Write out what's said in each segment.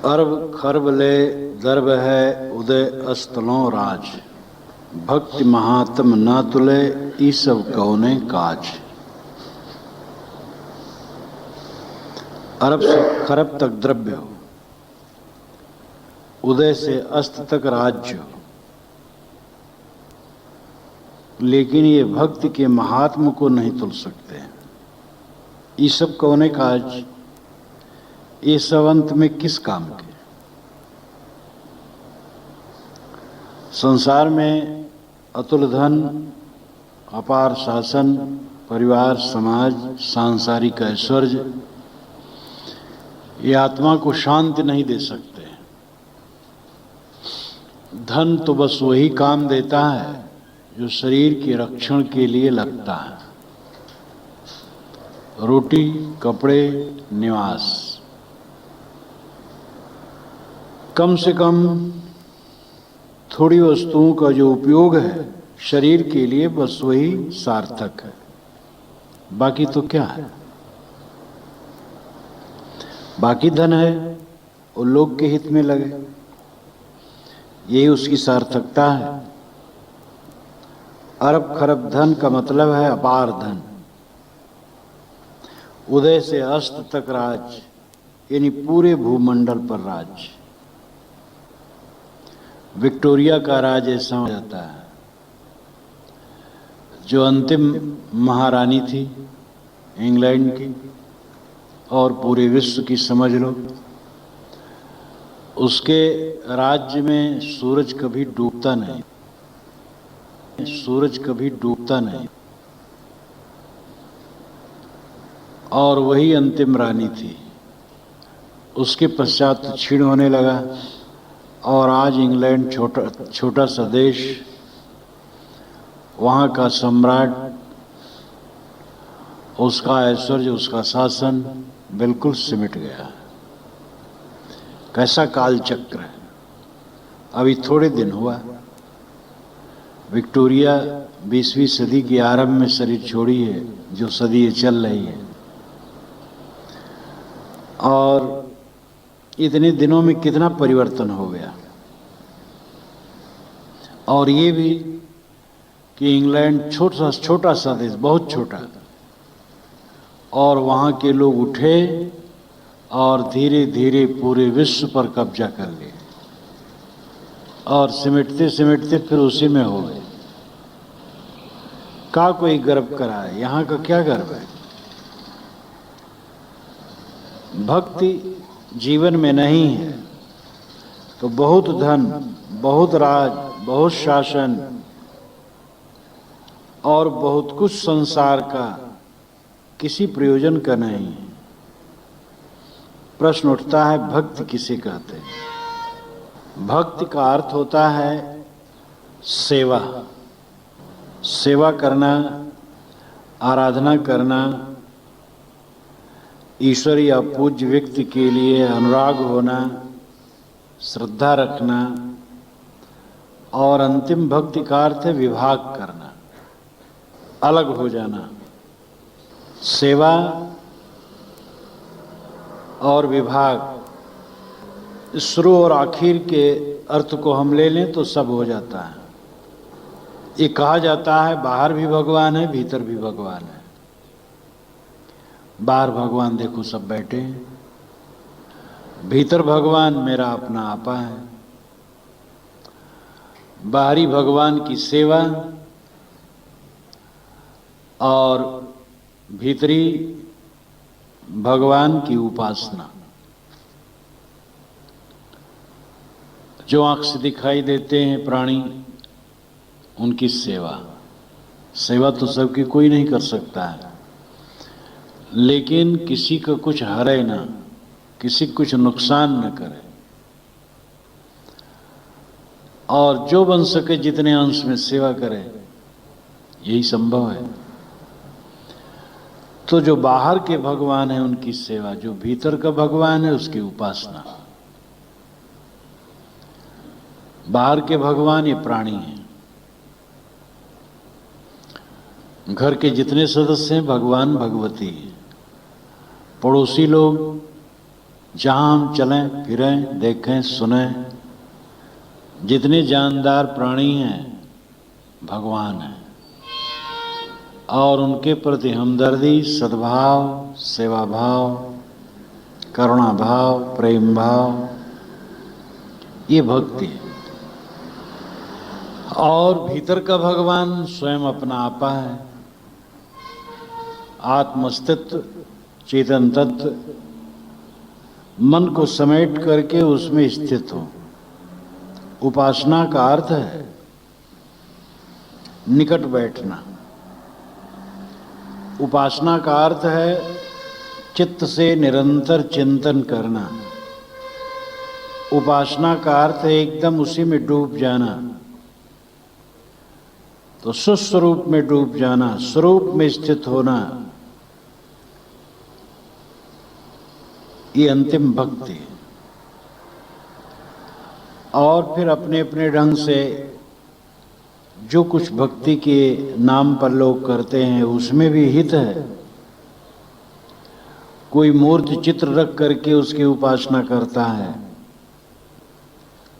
अरब खरब ले दर्ब है उदय अस्तलों राज, भक्ति महात्म ना तुले ई सब कौने काज। अरब से खरब तक द्रव्य हो, उदय से अस्त तक राज्य हो, लेकिन ये भक्ति के महात्म को नहीं तुल सकते। ये सब कौने काज, ये सब अंत में किस काम के। संसार में अतुल धन, अपार शासन, परिवार, समाज, सांसारिक ऐश्वर्य ये आत्मा को शांति नहीं दे सकते। धन तो बस वही काम देता है जो शरीर के रक्षण के लिए लगता है। रोटी, कपड़े, निवास, कम से कम थोड़ी वस्तुओं का जो उपयोग है शरीर के लिए, बस वही सार्थक है। बाकी तो क्या है? बाकी धन है वो लोग के हित में लगे, यही उसकी सार्थकता है। अरब खरब धन का मतलब है अपार धन। उदय से अस्त तक राज, यानी पूरे भूमंडल पर राज। विक्टोरिया का राज ऐसा हो जाता है, जो अंतिम महारानी थी इंग्लैंड की और पूरे विश्व की समझ लो। उसके राज्य में सूरज कभी डूबता नहीं, सूरज कभी डूबता नहीं। और वही अंतिम रानी थी। उसके पश्चात तो क्षीण होने लगा और आज इंग्लैंड छोटा सा देश, वहाँ का सम्राट, उसका ऐश्वर्य, उसका शासन बिल्कुल सिमट गया। कैसा काल चक्र है। अभी थोड़े दिन हुआ विक्टोरिया 20वीं सदी के आरंभ में शरीर छोड़ी है, जो सदी चल रही है। और इतने दिनों में कितना परिवर्तन हो गया। और ये भी कि इंग्लैंड छोटा सा देश, बहुत छोटा, और वहाँ के लोग उठे और धीरे धीरे पूरे विश्व पर कब्जा कर लिए और सिमटते सिमटते फिर उसी में हो गए। का कोई गर्व कराए, यहाँ का क्या गर्व है। भक्ति जीवन में नहीं है तो बहुत धन, बहुत राज, बहुत शासन और बहुत कुछ संसार का किसी प्रयोजन का नहीं है। प्रश्न उठता है, भक्ति किसे कहते हैं? भक्ति का अर्थ होता है सेवा। सेवा करना, आराधना करना, ईश्वर या पूज्य व्यक्ति के लिए अनुराग होना, श्रद्धा रखना। और अंतिम भक्ति का अर्थ है विभाग करना, अलग हो जाना। सेवा और विभाग, शुरू और आखिर के अर्थ को हम ले लें तो सब हो जाता है। ये कहा जाता है बाहर भी भगवान है, भीतर भी भगवान है। बाहर भगवान देखो सब बैठे हैं, भीतर भगवान मेरा अपना आपा है। बाहरी भगवान की सेवा और भीतरी भगवान की उपासना। जो आंख से दिखाई देते हैं प्राणी, उनकी सेवा। सेवा तो सबकी कोई नहीं कर सकता है, लेकिन किसी का कुछ हरे ना, किसी कुछ नुकसान न करे, और जो बन सके जितने अंश में सेवा करे, यही संभव है। तो जो बाहर के भगवान है उनकी सेवा, जो भीतर का भगवान है उसकी उपासना। बाहर के भगवान ये प्राणी हैं। घर के जितने सदस्य हैं भगवान भगवती हैं। पड़ोसी लोग जहाँ हम चलें फिरें देखें सुनें, जितने जानदार प्राणी हैं भगवान हैं, और उनके प्रति हमदर्दी, सद्भाव, सेवा भाव, करुणा भाव, प्रेम भाव, ये भक्ति है। और भीतर का भगवान स्वयं अपना आपा है, आत्मस्तित्व, चेतन तत्व, मन को समेट करके उसमें स्थित हो। उपासना का अर्थ है निकट बैठना। उपासना का अर्थ है चित्त से निरंतर चिंतन करना। उपासना का अर्थ है एकदम उसी में डूब जाना। तो सुस्वरूप में डूब जाना, स्वरूप में स्थित होना, ये अंतिम भक्ति है। और फिर अपने अपने ढंग से जो कुछ भक्ति के नाम पर लोग करते हैं उसमें भी हित है। कोई मूर्ति चित्र रख करके उसकी उपासना करता है,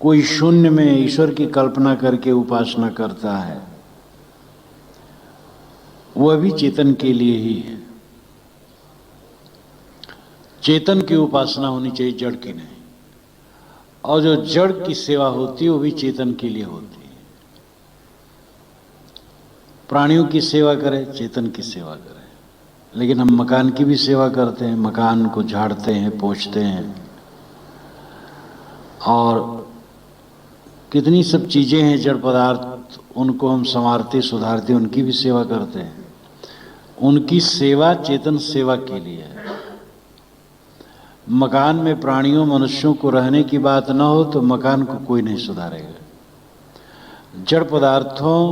कोई शून्य में ईश्वर की कल्पना करके उपासना करता है, वह भी चेतन के लिए ही है। चेतन की उपासना होनी चाहिए, जड़ की नहीं। और जो जड़ की सेवा होती है वो भी चेतन के लिए होती है। प्राणियों की सेवा करें, चेतन की सेवा करें। लेकिन हम मकान की भी सेवा करते हैं, मकान को झाड़ते हैं, पोंछते हैं, और कितनी सब चीजें हैं जड़ पदार्थ, उनको हम संवारते सुधारते, उनकी भी सेवा करते हैं। उनकी सेवा चेतन सेवा के लिए है। मकान में प्राणियों मनुष्यों को रहने की बात न हो तो मकान को कोई नहीं सुधारेगा। जड़ पदार्थों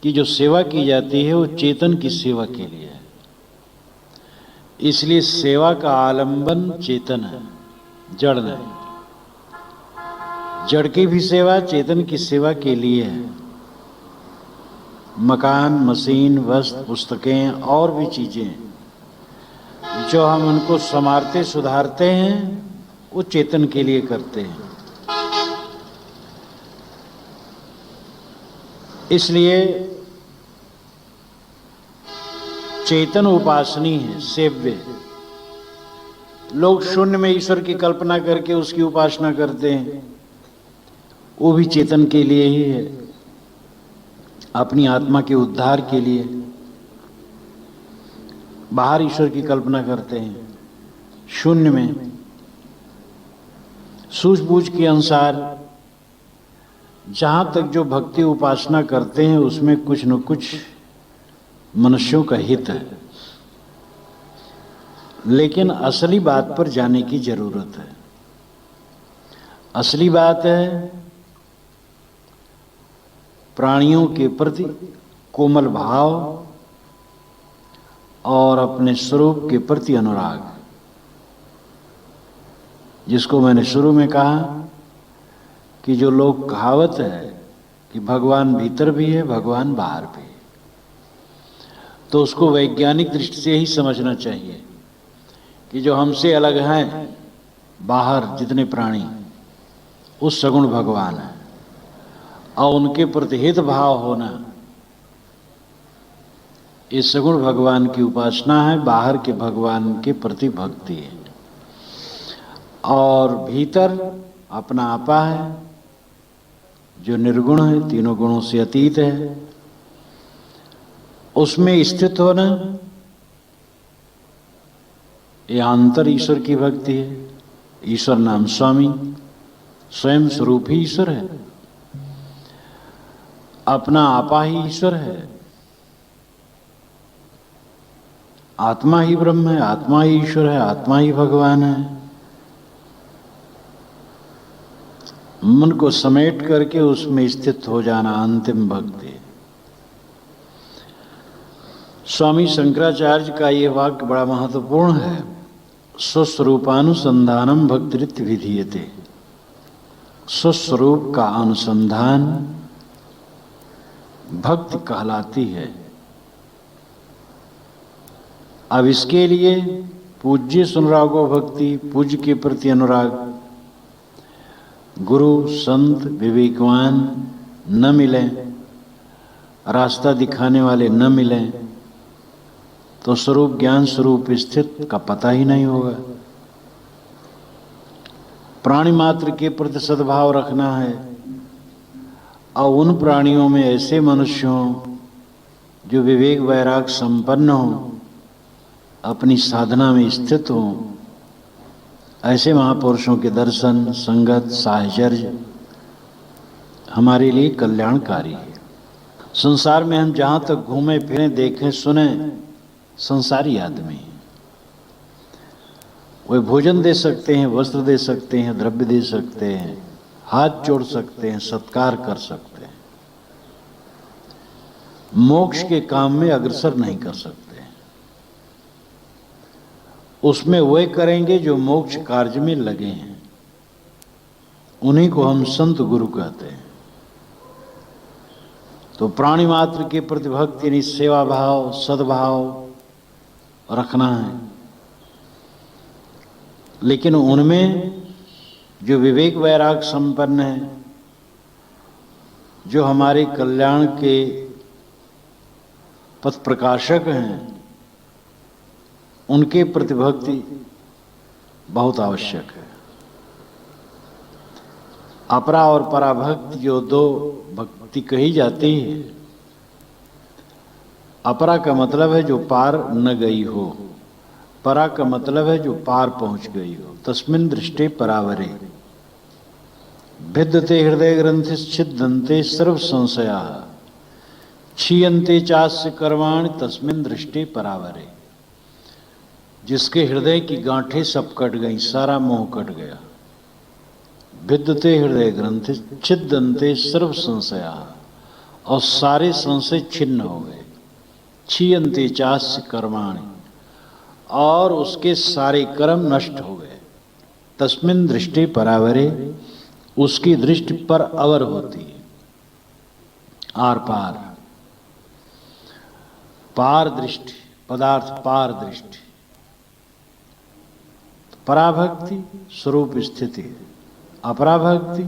की जो सेवा की जाती है वो चेतन की सेवा के लिए है। इसलिए सेवा का आलंबन चेतन है, जड़ नहीं। जड़ की भी सेवा चेतन की सेवा के लिए है। मकान, मशीन, वस्त्र, पुस्तकें और भी चीजें जो हम उनको संवारते सुधारते हैं वो चेतन के लिए करते हैं। इसलिए चेतन उपासनीय है, सेव्य। लोग शून्य में ईश्वर की कल्पना करके उसकी उपासना करते हैं, वो भी चेतन के लिए ही है, अपनी आत्मा के उद्धार के लिए। बाहर ईश्वर की कल्पना करते हैं, शून्य में सूझबूझ के अनुसार जहां तक जो भक्ति उपासना करते हैं उसमें कुछ न कुछ मनुष्यों का हित है। लेकिन असली बात पर जाने की जरूरत है। असली बात है प्राणियों के प्रति कोमल भाव और अपने स्वरूप के प्रति अनुराग, जिसको मैंने शुरू में कहा कि जो लोग कहावत है कि भगवान भीतर भी है, भगवान बाहर भी है, तो उसको वैज्ञानिक दृष्टि से ही समझना चाहिए कि जो हमसे अलग हैं बाहर जितने प्राणी, उस सगुण भगवान है, और उनके प्रति हित भाव होना, इस सगुण भगवान की उपासना है, बाहर के भगवान के प्रति भक्ति है। और भीतर अपना आपा है जो निर्गुण है, तीनों गुणों से अतीत है, उसमें स्थित होना, ये आंतर ईश्वर की भक्ति है। ईश्वर नाम स्वामी, स्वयं स्वरूप ही ईश्वर है, अपना आपा ही ईश्वर है, आत्मा ही ब्रह्म है, आत्मा ही ईश्वर है, आत्मा ही भगवान है। मन को समेट करके उसमें स्थित हो जाना अंतिम भक्ति। स्वामी शंकराचार्य का ये वाक्य बड़ा महत्वपूर्ण है। स्वस्वरूपानुसंधानम भक्तिरित विधीयते। स्वस्वरूप का अनुसंधान भक्ति कहलाती है। अब इसके लिए पूज्य सुनरागो भक्ति, पूज्य के प्रति अनुराग, गुरु संत विवेकवान न मिले, रास्ता दिखाने वाले न मिले, तो स्वरूप ज्ञान स्वरूप स्थित का पता ही नहीं होगा। प्राणी मात्र के प्रति सद्भाव रखना है और उन प्राणियों में ऐसे मनुष्य हों जो विवेक वैराग संपन्न हों, अपनी साधना में स्थित हों। ऐसे महापुरुषों के दर्शन, संगत, साहचर्य हमारे लिए कल्याणकारी है। संसार में हम जहाँ तक घूमें फिरें, देखें, सुने, संसारी आदमी, वे भोजन दे सकते हैं, वस्त्र दे सकते हैं, द्रव्य दे सकते हैं, हाथ जोड़ सकते हैं, सत्कार कर सकते हैं, मोक्ष के काम में अग्रसर नहीं कर सकते। उसमें वे करेंगे जो मोक्ष कार्य में लगे हैं, उन्हीं को हम संत गुरु कहते हैं। तो प्राणी मात्र के प्रति भक्ति यानी सेवा भाव, सद्भाव रखना है, लेकिन उनमें जो विवेक वैराग संपन्न है, जो हमारे कल्याण के पथ प्रकाशक हैं, उनके प्रति भक्ति बहुत आवश्यक है। अपरा और पराभक्ति जो दो भक्ति कही जाती है, अपरा का मतलब है जो पार न गई हो, परा का मतलब है जो पार पहुंच गई हो। तस्मिन् दृष्टे परावरे भिद्यते हृदय ग्रंथिश्छिद्यन्ते सर्व संशया क्षीयन्ते चास्य कर्माणि तस्मिन् दृष्टे परावरे। जिसके हृदय की गांठें सब कट गई, सारा मोह कट गया। भिद्यते हृदय ग्रंथिश्छिद्यन्ते सर्व संशया, और सारे संशय छिन्न हो गए। क्षीयन्ते चास्य कर्माणि, और उसके सारे कर्म नष्ट हो गए। तस्मिन् दृष्टि परावरे, उसकी दृष्टि पर अवर होती है, आर पार, पार दृष्टि, पदार्थ पार दृष्टि। पराभक्ति स्वरूप स्थिति, अपराभक्ति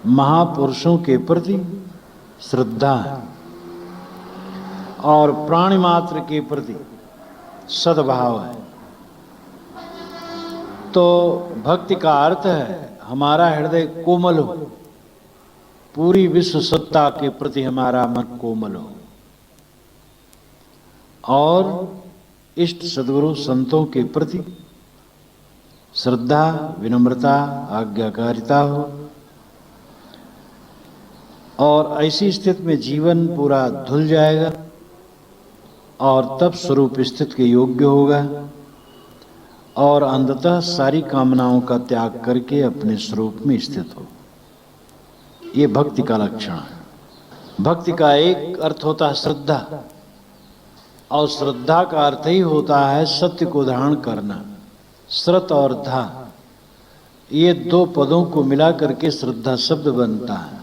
महापुरुषों के प्रति श्रद्धा है, और प्राणी मात्र के प्रति सद्भाव है। तो भक्ति का अर्थ है हमारा हृदय कोमल हो, पूरी विश्व सत्ता के प्रति हमारा मन कोमल हो, और इष्ट सद्गुरु संतों के प्रति श्रद्धा, विनम्रता, आज्ञाकारिता हो, और ऐसी स्थिति में जीवन पूरा धुल जाएगा और तब स्वरूप स्थिति के योग्य होगा, और अंततः सारी कामनाओं का त्याग करके अपने स्वरूप में स्थित हो। ये भक्ति का लक्षण है। भक्ति का एक अर्थ होता है श्रद्धा, और श्रद्धा का अर्थ ही होता है सत्य को धारण करना। श्रत और धा, ये दो पदों को मिला करके श्रद्धा शब्द बनता है।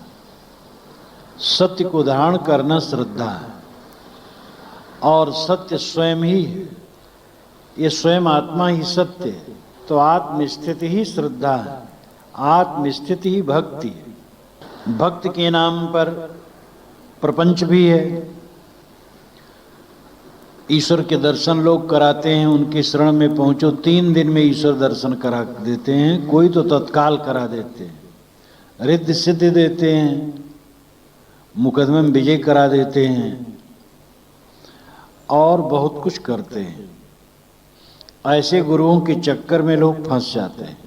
सत्य को धारण करना श्रद्धा है, और सत्य स्वयं ही है। ये स्वयं आत्मा ही सत्य है, तो आत्मस्थिति ही श्रद्धा है, आत्मस्थिति ही भक्ति है। भक्ति के नाम पर प्रपंच भी है। ईश्वर के दर्शन लोग कराते हैं, उनके शरण में पहुंचो 3 दिन में ईश्वर दर्शन करा देते हैं, कोई तो तत्काल करा देते हैं, रिद्धि सिद्धि देते हैं, मुकदमे में विजय करा देते हैं, और बहुत कुछ करते हैं। ऐसे गुरुओं के चक्कर में लोग फंस जाते हैं।